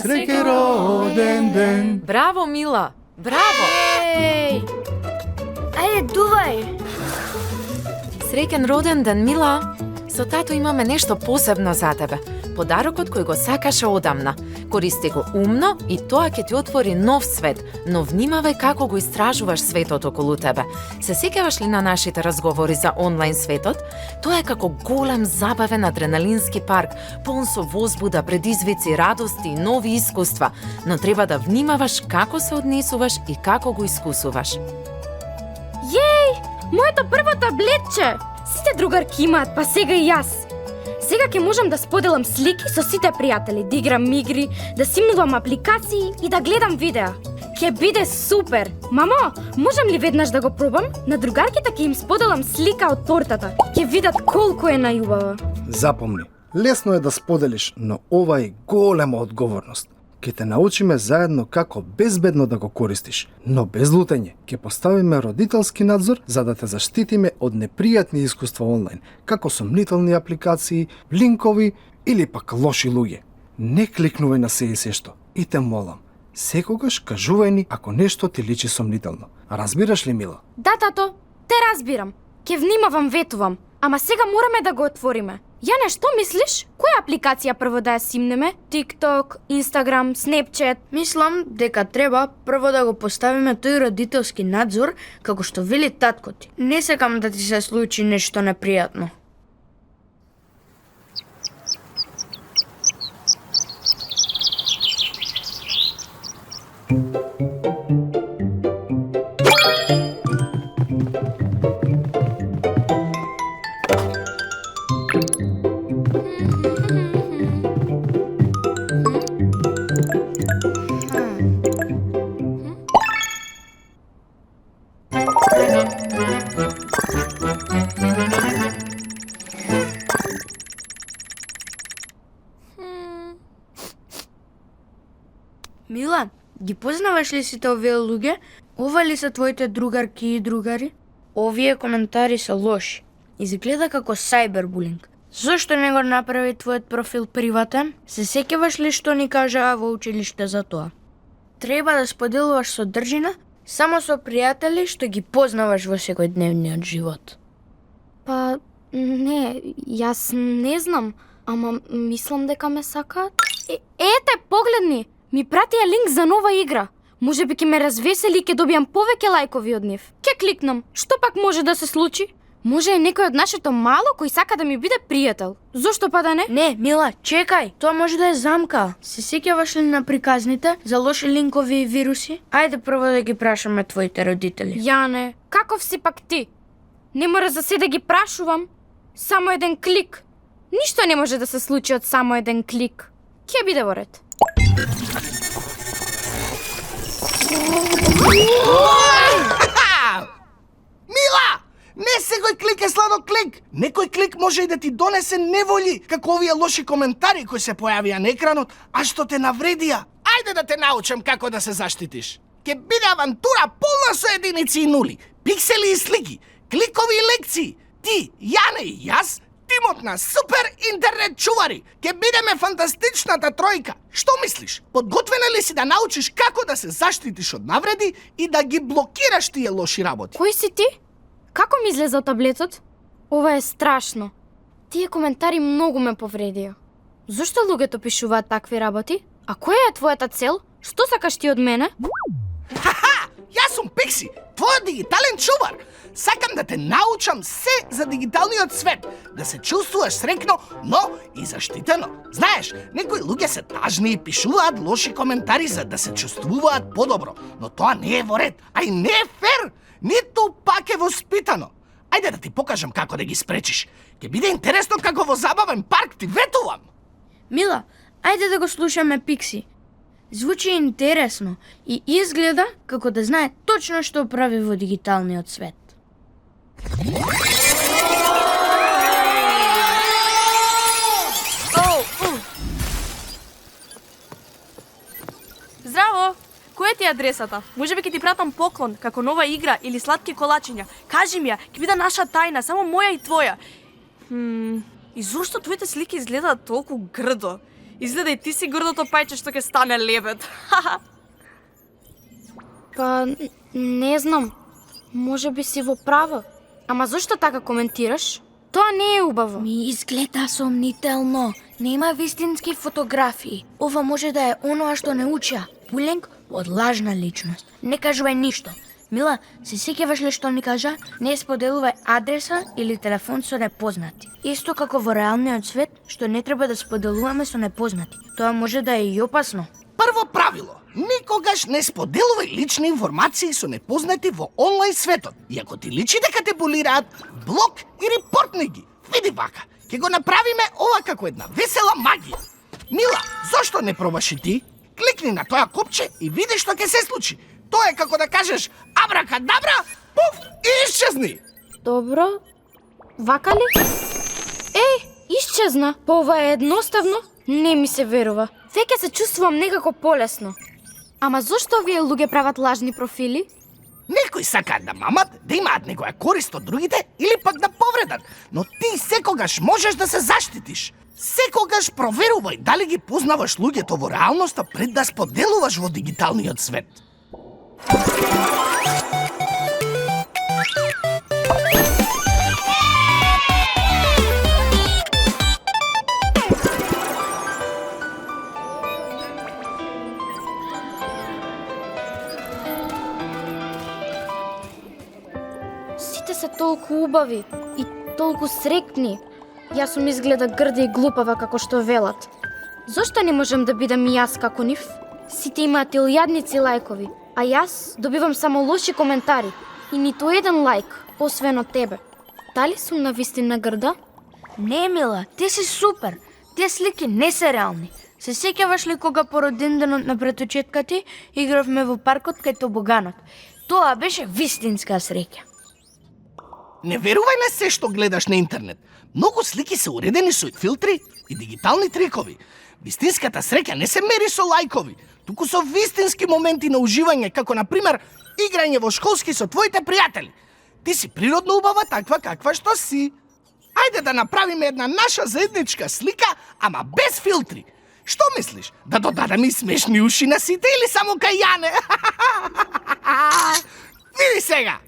Среќен роден ден. Браво, Мила! Браво! Еј! Ајде, дувај! Среќен роден ден, Мила! Со тато имаме нешто посебно за тебе. Подарокот кој го сакаше одамна. Користи го умно и тоа ќе ти отвори нов свет, но внимавај како го истражуваш светот околу тебе. Се сеќаваш ли на нашите разговори за онлайн светот? Тоа е како голем забавен адреналински парк, полн со возбуда, предизвици, радости и нови искуства, но треба да внимаваш како се однесуваш и како го искусуваш. Јеј! Моето прво таблетче! Сите другарки имаат, па сега и јас. Сега ќе можам да споделам слики со сите пријатели, да играм игри, да симнувам апликации и да гледам видеа. Ќе биде супер! Мамо, можам ли веднаш да го пробам? На другарките ќе им споделам слика од тортата. Ќе видат колку е најубава. Запомни, лесно е да споделиш, но ова е голема одговорност. Ке те научиме заедно како безбедно да го користиш, но без лутење. Ке поставиме родителски надзор за да те заштитиме од непријатни искуства онлайн, како сомнителни апликации, линкови или пак лоши луѓе. Не кликнувај на се и сешто. И те молам, секогаш кажувај ни ако нешто ти личи сомнително. Разбираш ли, Мила? Да, тато, те разбирам. Ке внимавам, ветувам. Ама сега мораме да го отвориме. Јане, што мислиш? Која апликација прво да ја симнеме? TikTok, Instagram, Snapchat? Мислам дека треба прво да го поставиме тој родителски надзор, како што вели татко ти. Не сакам да ти се случи нешто непријатно. Мила, ги познаваш ли сите овие луѓе? Ова ли се твоите другарки и другари? Овие коментари се лоши. Изгледа како сајбербулинг. Зошто не го направи твојот профил приватен? Се сеќаваш ли што ни кажаа во училиште за тоа? Треба да споделуваш содржина само со пријатели што ги познаваш во секојдневниот живот. Па, не, јас не знам, ама мислам дека ме сакаат. Ете, погледни! Ми пратија линк за нова игра. Може би ќе ме развесели и ќе добијам повеќе лајкови од нив. Ќе кликнам. Што пак може да се случи? Може е некој од нашето мало кој сака да ми биде пријател. Зошто па да не? Не, Мила, чекај. Тоа може да е замка. Се сеќаваш ли на приказните за лоши линкови и вируси? Ајде прво да ги прашаме твоите родители. Јане, каков си пак ти? Не мора за се да ги прашувам. Само еден клик. Ништо не може да се случи од само еден клик. Ќе биде во ред. Мила! Не секој клик е сладок клик. Некој клик може и да ти донесе неволји, како овие лоши коментари кои се појавија на екранот, а што те навредија. Ајде да те научам како да се заштитиш. Ке биде авантура полна со единици и нули, пиксели и слики, кликови и лекции. Ти, Јане и јас, тимот на супер интернет чувари. Ке бидеме фантастичната тројка. Што мислиш? Подготвена ли си да научиш како да се заштитиш од навреди и да ги блокираш тие лоши работи? Кој си ти? Како ми излезе од таблетот? Ова е страшно. Тие коментари многу ме повредија. Зошто луѓето пишуваат такви работи? А која е твојата цел? Што сакаш ти од мене? Ха-ха! Јас сум Пикси, твојот дигитален чувар. Сакам да те научам се за дигиталниот свет, да се чувствуваш среќно, но и заштитено. Знаеш, некои луѓе се тажни и пишуваат лоши коментари за да се чувствуваат подобро, но тоа не е во ред, а и не е фер, ниту пак е воспитано. Ајде да ти покажам како да ги спречиш. Ќе биде интересно како во забавен парк, ти ветувам. Мила, ајде да го слушаме Пикси. Звучи интересно и изгледа како да знае точно што прави во дигиталниот свет. Здраво! Која ти е адресата? Може би ќе ти пратам поклон, како нова игра или сладки колачиња. Кажи ми ја, ќе биде наша тајна, само моја и твоја. И зошто твоите слики изгледаат толку грдо? Изгледа и ти си гордото пајче што ќе стане лебед. Па, не знам. Може би си во право. Ама зошто така коментираш? Тоа не е убаво. Ми изгледа сомнително. Нема вистински фотографии. Ова може да е оноа што не уча. Булинг од лажна личност. Не кажувај ништо. Мила, се сеќаваш ли што ни кажа? Не споделувај адреса или телефон со непознати. Исто како во реалниот свет, што не треба да споделуваме со непознати. Тоа може да е и опасно. Прво правило. Никогаш не споделувај лични информации со непознати во онлайн светот. И ако ти личи дека те булираат, блок и репортни ги. Види вака, ќе го направиме ова како една весела магија. Мила, зошто не пробаш и ти? Кликни на тоа копче и види што ќе се случи. Тоа е како да кажеш абракадабра, пуф и исчезни. Добро. Вака ли? Исчезна. Па ова е едноставно. Не ми се верува. Веќе се чувствувам некако полесно. Ама зошто овие луѓе прават лажни профили? Некои сакаат да мамат, да имаат некоја корист од другите или пак да повредат, но ти секогаш можеш да се заштитиш. Секогаш проверувај дали ги познаваш луѓето во реалноста пред да споделуваш во дигиталниот свет. Сите се толку убави и толку срекни. Јас сум изгледа грда и глупава како што велат. Зошто не можам да бидам и јас како нив? Сите имаат илјадници лајкови, а јас добивам само лоши коментари и ниту еден лајк, освен од тебе. Дали сум навистина грда? Не, Мила, ти си супер. Тие слики не се реални. Се сеќаваш ли кога по роденденот на братучетка ти игравме во паркот кај тобоганот? Тоа беше вистинска среќа. Не верувај на се што гледаш на интернет. Многу слики се уредени со филтри и дигитални трикови. Вистинската среќа не се мери со лајкови, туку со вистински моменти на уживање, како на пример играње во школски со твоите пријатели. Ти си природно убава таква каква што си. Ајде да направиме една наша заедничка слика, ама без филтри. Што мислиш? Да додадеме и смешни уши на сите или само кај Јане? Види сега!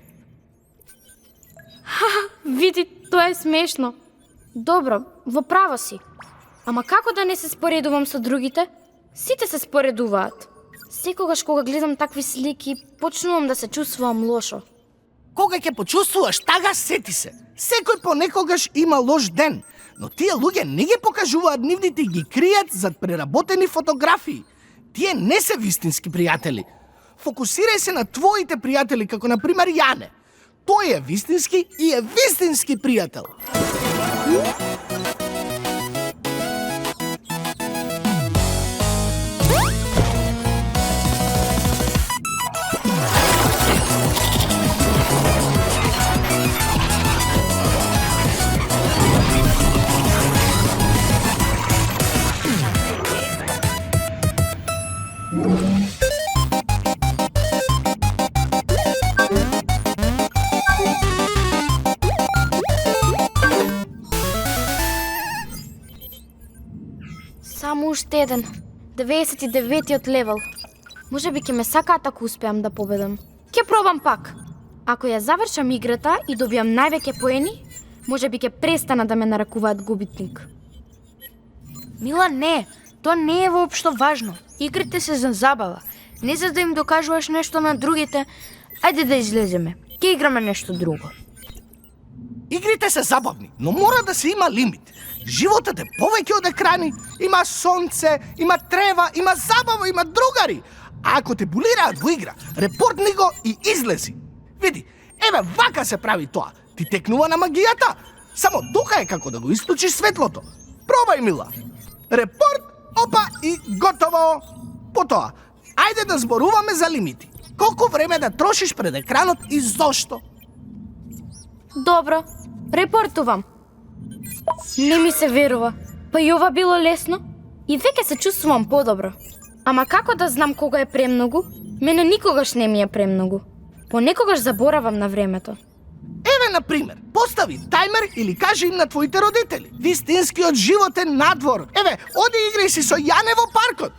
Види, тоа е смешно. Добро, во право си. Ама како да не се споредувам со другите? Сите се споредуваат. Секогаш кога гледам такви слики, почнувам да се чувствувам лошо. Кога ќе почувствуваш тага, сети се. Секој понекогаш има лош ден, но тие луѓе не ги покажуваат нивните и ги кријат зад преработени фотографии. Тие не се вистински пријатели. Фокусирај се на твоите пријатели, како на пример Јане. Тој е вистински и е вистински пријател. Само уште еден. 99-тиот левел. Може би ќе ме сакаат ако успеам да победам. Ќе пробам пак. Ако ја завршам играта и добијам највеќе поени, може би ќе престана да ме нарекуваат губитник. Мила, не. Тоа не е воопшто важно. Игрите се за забава. Не за да им докажуваш нешто на другите. Ајде да излеземе. Ќе играме нешто друго. Игрите се забавни, но мора да се има лимит. Животот е повеќе од екрани, има сонце, има трева, има забава, има другари. А ако те булираат во игра, репортни го и излези. Види, еве вака се прави тоа. Ти текнува на магијата. Само тука е како да го исклучиш светлото. Пробај, Мила. Репорт, опа и готово. Потоа, ајде да зборуваме за лимити. Колку време да трошиш пред екранот и зошто? Добро, репортувам. Не ми се верува. Па и ова било лесно. И веќе се чувствувам подобро. Ама како да знам кога е премногу? Мене никогаш не ми е премногу. Понекогаш заборавам на времето. Еве на пример, постави тајмер или кажи им на твоите родители. Вистинскиот живот е надвор. Еве, оди играј си со Јане во паркот.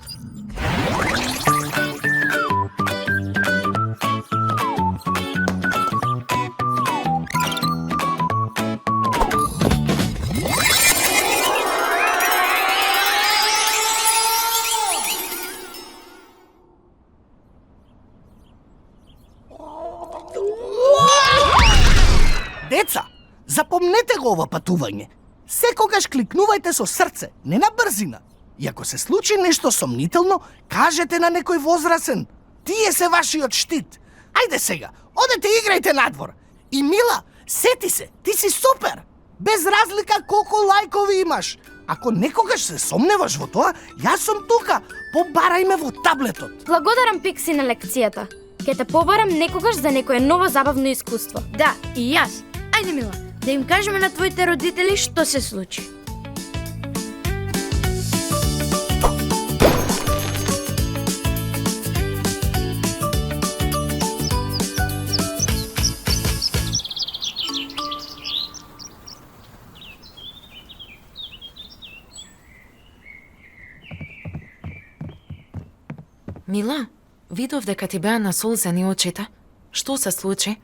Деца, запомнете го ова патување. Секогаш кликнувајте со срце, не на брзина. И ако се случи нешто сомнително, кажете на некој возрасен. Тие се вашиот штит. Ајде сега, одете играјте надвор. И Мила, сети се, ти си супер. Без разлика колку лајкови имаш. Ако некогаш се сомневаш во тоа, јас сум тука. Побарај ме во таблетот. Благодарам, Пикси, на лекцијата. Ке те побарам некогаш за некое ново забавно искуство. Да, и јас. Ајде, Мила, да им кажеме на твоите родители што се случи. Мила, видов дека ти беа насолзени очите. Што се случи?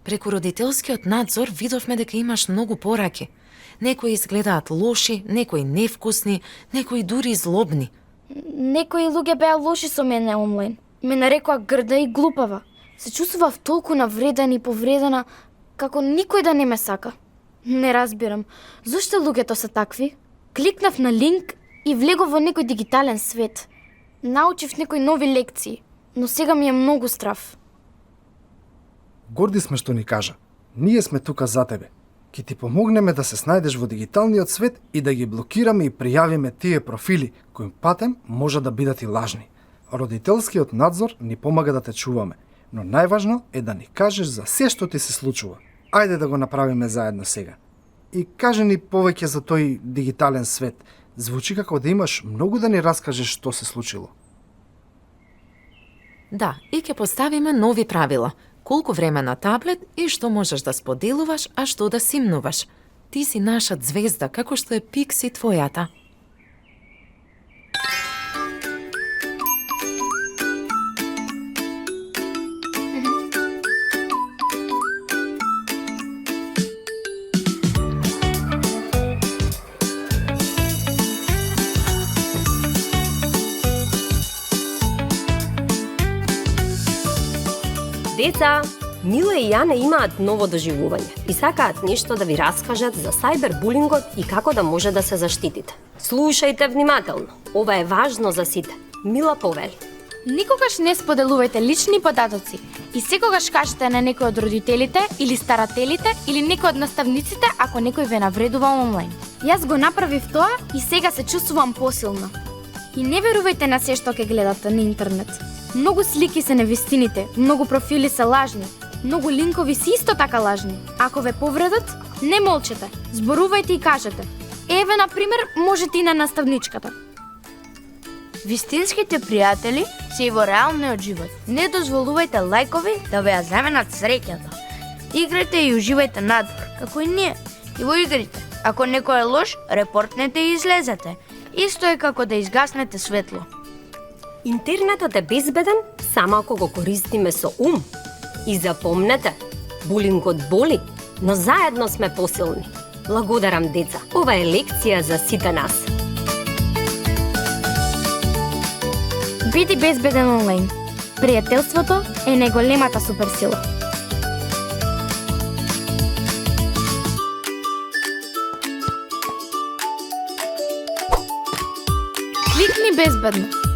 Преку родителскиот надзор видовме дека имаш многу пораки. Некои изгледаат лоши, некои невкусни, некои дури злобни. Некои луѓе беа лоши со мене онлайн. Ме нарекоа грда и глупава. Се чувствував толку навредена и повредена, како никој да не ме сака. Не разбирам, зошто луѓето се такви? Кликнав на линк и влегов во некој дигитален свет. Научив некои нови лекции, но сега ми е многу страв. Горди сме што ни кажа. Ние сме тука за тебе. Ке ти помогнеме да се снајдеш во дигиталниот свет и да ги блокираме и пријавиме тие профили кои патем може да бидат и лажни. Родителскиот надзор ни помага да те чуваме, но најважно е да ни кажеш за се што ти се случува. Ајде да го направиме заедно сега. И кажи ни повеќе за тој дигитален свет. Звучи како да имаш многу да ни раскажеш што се случило. Да, и ќе поставиме нови правила. Колку време на таблет и што можеш да споделуваш, а што да симнуваш. Ти си наша звезда, како што е Пикси твојата. Деца, Мила и Јане имаат ново доживување и сакаат нешто да ви раскажат за сајбербулингот и како да може да се заштитите. Слушајте внимателно. Ова е важно за сите. Мила повели. Никогаш не споделувајте лични податоци и секогаш кажете на некој од родителите или старателите или некој од наставниците ако некој ве навредува онлайн. Јас го направив тоа и сега се чувствувам посилна. И не верувајте на се што ќе гледате на интернет. Многу слики се невистините, многу профили се лажни, многу линкови се исто така лажни. Ако ве повредат, не молчете, зборувајте и кажете. Еве, на пример, можете и на наставничката. Вистинските пријатели се и во реалниот живот. Не дозволувајте лајкови да ве ја заменат среќата. Играјте и уживајте надвор, како и ние. И во игрите, ако некој е лош, репортнете и излезете. Исто е како да изгаснете светло. Интернетот е безбеден само ако го користиме со ум. И запомнете, булингот боли, но заедно сме посилни. Благодарам, деца. Ова е лекција за сите нас. Биди безбеден онлайн. Пријателството е најголемата суперсила. Кликни безбедно.